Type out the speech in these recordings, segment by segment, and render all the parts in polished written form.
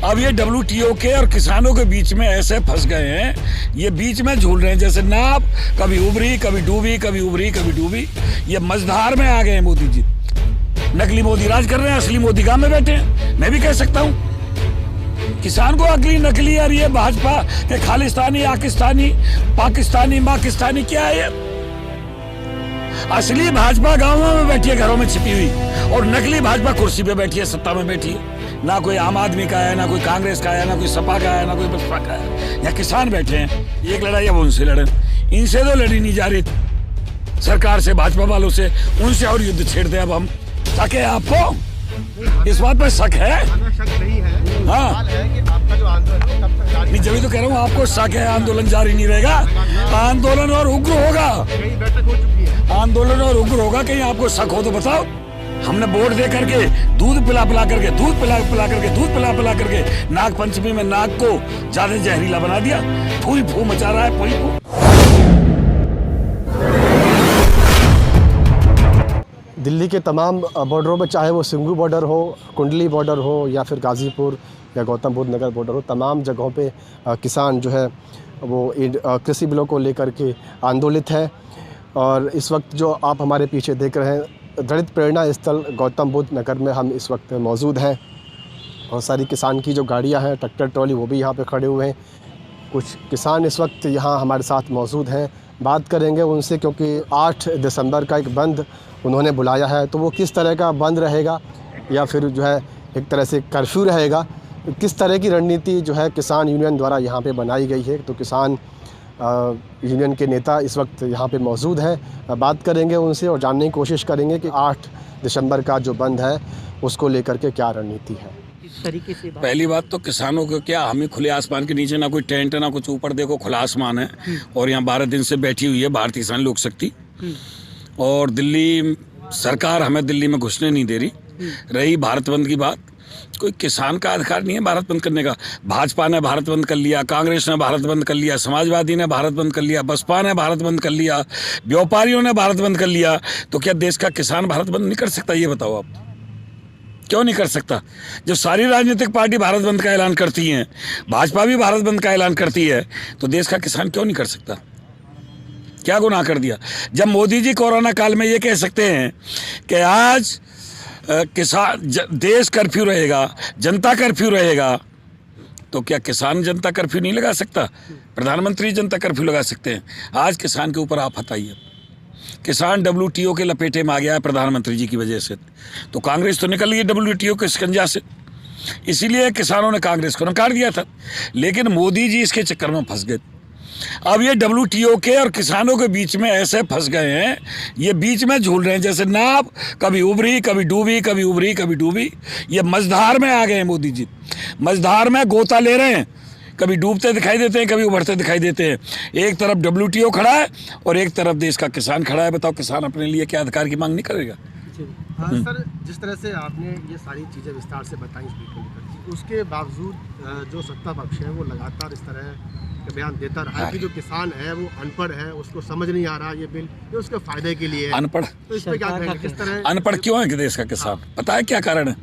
अब ये WTO के और किसानों के बीच में ऐसे फंस गए हैं, ये बीच में झूल रहे हैं जैसे नाव, कभी उभरी कभी डूबी, कभी उभरी कभी डूबी। ये मझधार में आ गए हैं मोदी जी। नकली मोदी राज कर रहे हैं, असली मोदी गांव में बैठे हैं। मैं भी कह सकता हूं किसान को अकली नकली, और ये भाजपा के खालिस्तानी, आकिस्तानी, पाकिस्तानी, माकिस्तानी क्या है ये? असली भाजपा गांवों में बैठी है, घरों में छिपी हुई, और नकली भाजपा कुर्सी पे बैठी है, सत्ता में बैठी है। ना कोई आम आदमी का है, ना कोई कांग्रेस का है, ना कोई सपा का है, ना कोई बसपा का है। यहाँ किसान बैठे हैं। एक लड़ाई अब उनसे लड़े, इनसे तो लड़ी नहीं जा रही सरकार से, भाजपा वालों से, उनसे और युद्ध छेड़ दे। अब हम शक है आपको, इस बात पर शक है? शक नहीं है। हाँ है कि आपका जो आंदोलन है कब तक जारी नहीं, जब तो कह रहा हूँ आपको शक है, आंदोलन जारी नहीं रहेगा। आंदोलन और उग्र होगा, कई बैठक हो चुकी है। आंदोलन और उग्र होगा। कहीं आपको शक हो तो बताओ। हमने वोट दे करके, दूध पिला पिला करके, दूध पिला पिला करके, दूध पिला पिला करके नाग पंचमी में नाग को ज्यादा जहरीला बना दिया। फूई फू मचा रहा है, फूई फू। दिल्ली के तमाम बॉर्डरों में, चाहे वो सिंघू बॉर्डर हो, कुंडली बॉर्डर हो, या फिर गाज़ीपुर या गौतम बुद्ध नगर बॉर्डर हो, तमाम जगहों पे किसान जो है वो कृषि बिलों को लेकर के आंदोलित है। और इस वक्त जो आप हमारे पीछे देख रहे हैं, दलित प्रेरणा स्थल गौतम बुद्ध नगर में हम इस वक्त मौजूद हैं। बहुत सारी किसान की जो गाड़ियां हैं, ट्रैक्टर ट्रॉली, वो भी यहाँ पे खड़े हुए हैं। कुछ किसान इस वक्त यहाँ हमारे साथ मौजूद हैं, बात करेंगे उनसे, क्योंकि 8 दिसंबर का एक बंद उन्होंने बुलाया है। तो वो किस तरह का बंद रहेगा, या फिर जो है एक तरह से कर्फ्यू रहेगा, किस तरह की रणनीति जो है किसान यूनियन द्वारा यहाँ पे बनाई गई है। तो किसान यूनियन के नेता इस वक्त यहाँ पे मौजूद हैं, बात करेंगे उनसे और जानने की कोशिश करेंगे कि 8 दिसंबर का जो बंद है उसको लेकर के क्या रणनीति है। तरीके से पहली बात तो किसानों को क्या, हमें खुले आसमान के नीचे, ना कोई टेंट, ना कुछ ऊपर, देखो खुला आसमान है। और यहाँ 12 दिन से बैठी हुई है भारतीय किसान लोक शक्ति, और दिल्ली सरकार हमें दिल्ली में घुसने नहीं दे रही। रही भारत बंद की बात, कोई किसान का अधिकार नहीं है भारत बंद करने का। भाजपा ने भारत बंद कर लिया, कांग्रेस ने भारत बंद कर लिया, समाजवादी ने भारत बंद कर लिया, बसपा ने भारत बंद कर लिया, व्यापारियों ने भारत बंद कर लिया। तो क्या देश का किसान भारत बंद नहीं कर सकता? ये बताओ आप, क्यों नहीं कर सकता? जब सारी राजनीतिक पार्टी भारत बंद का ऐलान करती हैं, भाजपा भी भारत बंद का ऐलान करती है, तो देश का किसान क्यों नहीं कर सकता? क्या गुनाह कर दिया? जब मोदी जी कोरोना काल में ये कह सकते हैं कि आज किसान देश कर्फ्यू रहेगा, जनता कर्फ्यू रहेगा, तो क्या किसान जनता कर्फ्यू नहीं लगा सकता? प्रधानमंत्री जनता कर्फ्यू लगा सकते हैं। आज किसान के ऊपर आफत आई है, किसान WTO के लपेटे में आ गया है प्रधानमंत्री जी की वजह से। तो कांग्रेस तो निकल गई WTO के शिकंजा से, इसीलिए किसानों ने कांग्रेस को नकार दिया था। लेकिन मोदी जी इसके चक्कर में फंस गए। अब ये WTO के और किसानों के बीच में ऐसे फंस गए हैं, ये बीच में झूल रहे हैं जैसे नाव, कभी उभरी कभी डूबी, कभी उभरी कभी डूबी। ये मझधार में आ गए हैं मोदी जी, मझधार में गोता ले रहे हैं। कभी डूबते दिखाई देते हैं, कभी उभरते दिखाई देते हैं। एक तरफ WTO खड़ा है और एक तरफ देश का किसान खड़ा है। बताओ किसान अपने लिए क्या अधिकार की मांग नहीं करेगा? हाँ सर, जिस तरह से आपने ये सारी चीज़ें विस्तार से बताई इस बिल को लेकर, उसके बावजूद जो सत्ता पक्ष है वो लगातार इस तरह के बयान देता रहा है कि जो किसान है वो अनपढ़ है, उसको समझ नहीं आ रहा ये बिल, ये उसके फायदे के लिए है। अनपढ़? तो इस पर क्या कहेंगे, किस तरह अनपढ़ क्यों है कि देश का किसान? पता है क्या कारण है?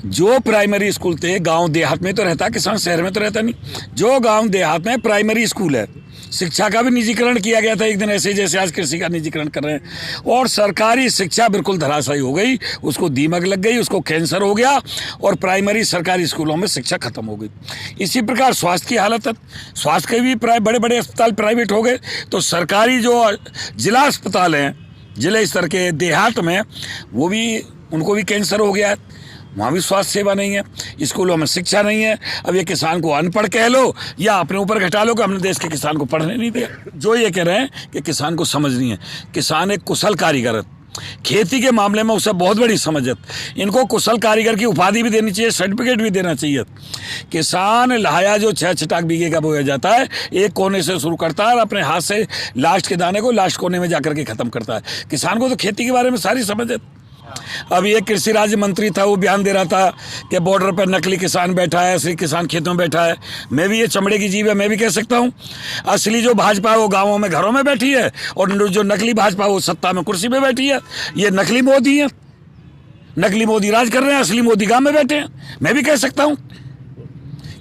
जो प्राइमरी स्कूल थे गांव देहात में तो रहता, किसान शहर में तो रहता नहीं। जो गांव देहात में प्राइमरी स्कूल है, शिक्षा का भी निजीकरण किया गया था एक दिन, ऐसे जैसे आज कृषि का निजीकरण कर रहे हैं। और सरकारी शिक्षा बिल्कुल धराशायी हो गई, उसको दीमक लग गई, उसको कैंसर हो गया, और प्राइमरी सरकारी स्कूलों में शिक्षा खत्म हो गई। इसी प्रकार स्वास्थ्य की हालत है, स्वास्थ्य के भी बड़े बड़े अस्पताल प्राइवेट हो गए। तो सरकारी जो जिला अस्पताल हैं, जिले स्तर के देहात में, वो भी, उनको भी कैंसर हो गया है, वहाँ भी स्वास्थ्य सेवा नहीं है, स्कूलों में शिक्षा नहीं है। अब ये किसान को अनपढ़ कह लो या अपने ऊपर घटा लो कि हमने देश के किसान को पढ़ने नहीं दिया। जो ये कह रहे हैं कि किसान को समझ नहीं है, किसान एक कुशल कारीगर है, खेती के मामले में उसे बहुत बड़ी समझ है। इनको कुशल कारीगर की उपाधि भी देनी चाहिए, सर्टिफिकेट भी देना चाहिए। किसान लहाया जो 6 छटाक बीघे का बोया जाता है, एक कोने से शुरू करता है और अपने हाथ से लास्ट के दाने को लास्ट कोने में जाकर के ख़त्म करता है। किसान को तो खेती के बारे में सारी समझ है। अब ये कृषि राज्य मंत्री था, वो बयान दे रहा था कि बॉर्डर पर नकली किसान बैठा है, असली किसान खेतों में बैठा है। मैं भी, ये चमड़े की जीभ है, मैं भी कह सकता हूँ असली जो भाजपा है वो गाँवों में घरों में बैठी है, और जो नकली भाजपा वो सत्ता में कुर्सी पे बैठी है। ये नकली मोदी है, नकली मोदी राज कर रहे हैं, असली मोदी गांव में बैठे हैं। मैं भी कह सकता हूं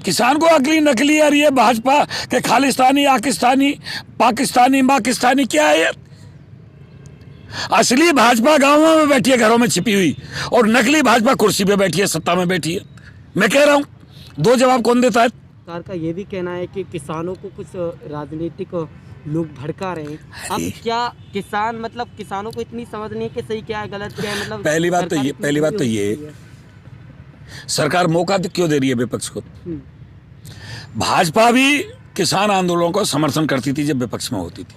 किसान को अगली नकली और ये भाजपा के खालिस्तानी, आकिस्तानी, पाकिस्तानी, माकिस्तानी क्या है ये? असली भाजपा गांवों में बैठी है, घरों में छिपी हुई, और नकली भाजपा कुर्सी पे बैठी है, सत्ता में बैठी है। मैं कह रहा हूं दो जवाब कौन देता है? सरकार का ये भी कहना है कि किसानों को कुछ राजनीतिक लोग भड़का रहे हैं। अब क्या किसान मतलब किसानों को इतनी समझ नहीं है कि सही क्या है गलत क्या है? मतलब पहली बात तो ये सरकार मौका क्यों दे रही है विपक्ष को? भाजपा भी किसान आंदोलनों को समर्थन करती थी जब विपक्ष में होती थी।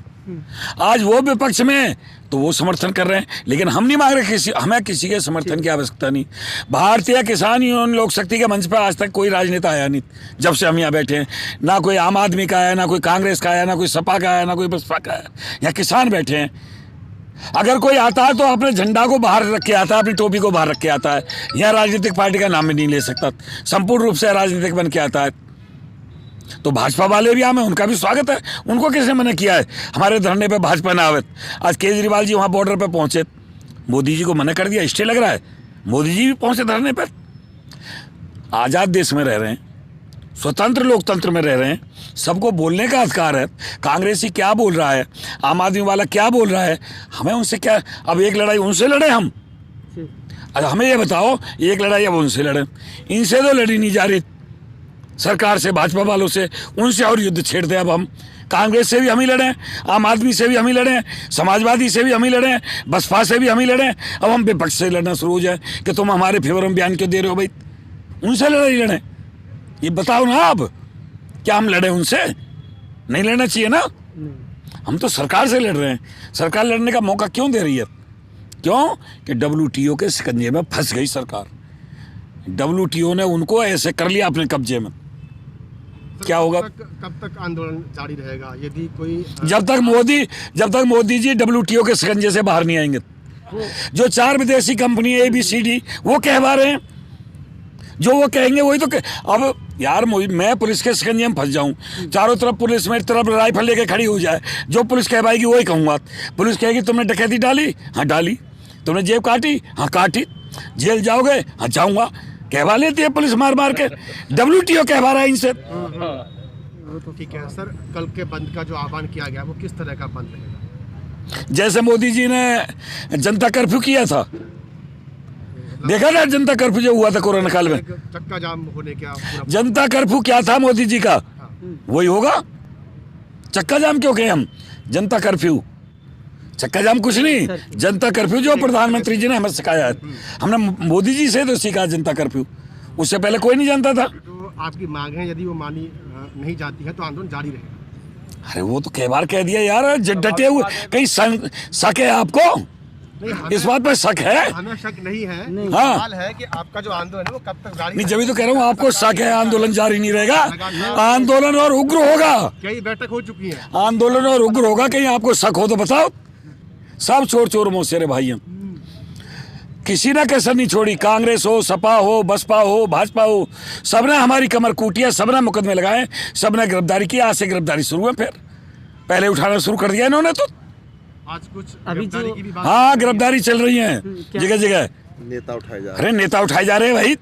आज वो विपक्ष में तो वो समर्थन कर रहे हैं, लेकिन हम नहीं मांग रहे हमें किसी के समर्थन की आवश्यकता नहीं। भारतीय किसान यूनियन लोक शक्ति के मंच पर आज तक कोई राजनेता आया नहीं जब से हम यहाँ बैठे हैं। ना कोई आम आदमी का आया, ना कोई कांग्रेस का आया, ना कोई सपा का आया, ना कोई बसपा का आया। यहाँ किसान बैठे हैं। अगर कोई आता है तो अपने झंडा को बाहर रख के आता है, अपनी टोपी को बाहर रख के आता है। यहाँ राजनीतिक पार्टी का नाम भी नहीं ले सकता, संपूर्ण रूप से राजनीतिक बन के आता है। तो भाजपा वाले भी आए, उनका भी स्वागत है। उनको किसने मना किया है हमारे धरने पे भाजपा ना आवे? आज केजरीवाल जी वहाँ बॉर्डर पे पहुंचे, मोदी जी को मना कर दिया, स्टे लग रहा है। मोदी जी भी पहुंचे धरने पर। आज़ाद देश में रह रहे हैं, स्वतंत्र लोकतंत्र में रह रहे हैं, सबको बोलने का अधिकार है। कांग्रेसी क्या बोल रहा है, आम आदमी वाला क्या बोल रहा है, हमें उनसे क्या? अब एक लड़ाई उनसे लड़े हम? अच्छा हमें ये बताओ, एक लड़ाई अब उनसे लड़े? इनसे तो लड़ी नहीं जा रही, सरकार से, भाजपा वालों से, उनसे और युद्ध छेड़ते हैं। अब हम कांग्रेस से भी हम ही लड़े, आम आदमी से भी हम ही लड़े, समाजवादी से भी हम ही लड़े, बसपा से भी हम ही लड़े। अब हम विपक्ष से लड़ना शुरू हो जाए कि तुम हमारे फेवर में बयान क्यों दे रहे हो? भाई उनसे लड़े, ये बताओ ना आप, क्या हम लड़े उनसे? नहीं लड़ना चाहिए ना। हम तो सरकार से लड़ रहे हैं। सरकार लड़ने का मौका क्यों दे रही है? क्यों कि WTO के शिकंजे में फंस गई सरकार। WTO ने उनको ऐसे कर लिया अपने कब्जे में। क्या होगा? कब तक आंदोलन जारी रहेगा यदि कोई जब तक मोदी जी WTO के शिकंजे से बाहर नहीं आएंगे। जो 4 विदेशी कंपनी ABCD वो कहवा रहे हैं, जो वो कहेंगे वही तो अब यार मैं पुलिस के शिकंजे में फंस जाऊं, चारों तरफ पुलिस मेरी तरफ राइफल लेके खड़ी हो जाए, जो पुलिस कहवाएगी वही कहूँगा। पुलिस कहेगी तुमने डकैती डाली, हाँ डाली। तुमने जेब काटी, हाँ काटी। जेल जाओगे, हाँ जाऊँगा। कहवा लेती है पुलिस मार मार के। WTO कहवा रहा है इनसे। ठीक है सर, कल के बंद का जो आह्वान किया गया वो किस तरह का बंद रहेगा? जैसे मोदी जी ने जनता कर्फ्यू किया था, देखा ना जनता कर्फ्यू जो हुआ था कोरोना काल में, चक्का जाम होने का जनता कर्फ्यू क्या था मोदी जी का? वही होगा। चक्का जाम क्यों कहे हम? जनता कर्फ्यू, चक्का जाम कुछ नहीं, जनता कर्फ्यू जो प्रधानमंत्री जी ने हमें सिखाया है। हमने मोदी जी से तो सीखा जनता कर्फ्यू, उससे पहले कोई नहीं जानता था। तो आपकी मांग है यदि वो मानी नहीं जाती है तो आंदोलन जारी रहेगा? अरे वो तो कई बार कह दिया यार, डटे हुए। कहीं शक है आपको? इस बात पर शक है? हमें शक नहीं है। हाँ। सवाल है कि आपका जो आंदोलन है वो कब तक जारी? नहीं, जब तो कह रहा हूँ आपको शक है आंदोलन जारी नहीं रहेगा। आंदोलन और उग्र होगा। कई बैठक हो चुकी है। आंदोलन और उग्र होगा। कहीं आपको शक हो तो बताओ। सब चोर चोर मोसेरे भाई हैं, किसी ने कसर नहीं छोड़ी। कांग्रेस हो, सपा हो, बसपा हो, भाजपा हो, सबने हमारी कमर कूटी है, सबने मुकदमे लगाए, सबने गिरफ्तारी की। आज से गिरफ्तारी शुरू है, फिर पहले उठाना शुरू कर दिया इन्होंने तो। आज कुछ अभी गिरफ्तारी की भी बात। हाँ, गिरफ्तारी चल रही है जगह जगह। नेता उठाए जा अरे नेता उठाए जा रहे हैं भाई,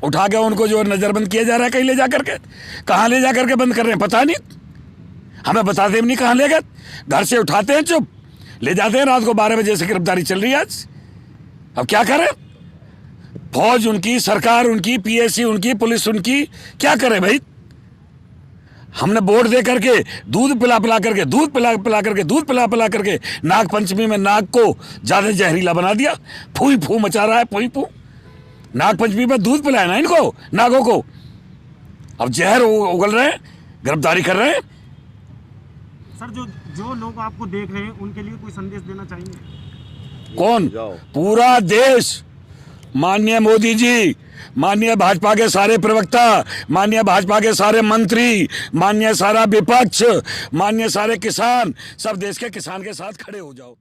उठा के उनको जो नजरबंद किया जा रहा है कहीं ले जा करके। कहाँ ले जा करके बंद कर रहे हैं पता नहीं, हमें बताते भी नहीं कहाँ ले गए। घर से उठाते हैं, चुप ले जाते हैं। रात को 12 बजे से गिरफ्तारी चल रही है आज। अब क्या करें? फौज उनकी, सरकार उनकी, PSC उनकी, पुलिस उनकी, क्या करें भाई? हमने वोट दे करके दूध पिला पिला करके दूध पिला करके नाग पंचमी में नाग को ज्यादा जहरीला बना दिया। फूई फू मचा रहा है, फूई फू। नाग पंचमी में दूध पिलाया ना इनको, नागों को। अब जहर उगल रहे हैं, गिरफ्तारी कर रहे हैं। सर जो लोग आपको देख रहे हैं उनके लिए कोई संदेश देना चाहेंगे? कौन? पूरा देश। माननीय मोदी जी, माननीय भाजपा के सारे प्रवक्ता, माननीय भाजपा के सारे मंत्री, माननीय सारा विपक्ष, माननीय सारे किसान, सब देश के किसान के साथ खड़े हो जाओ।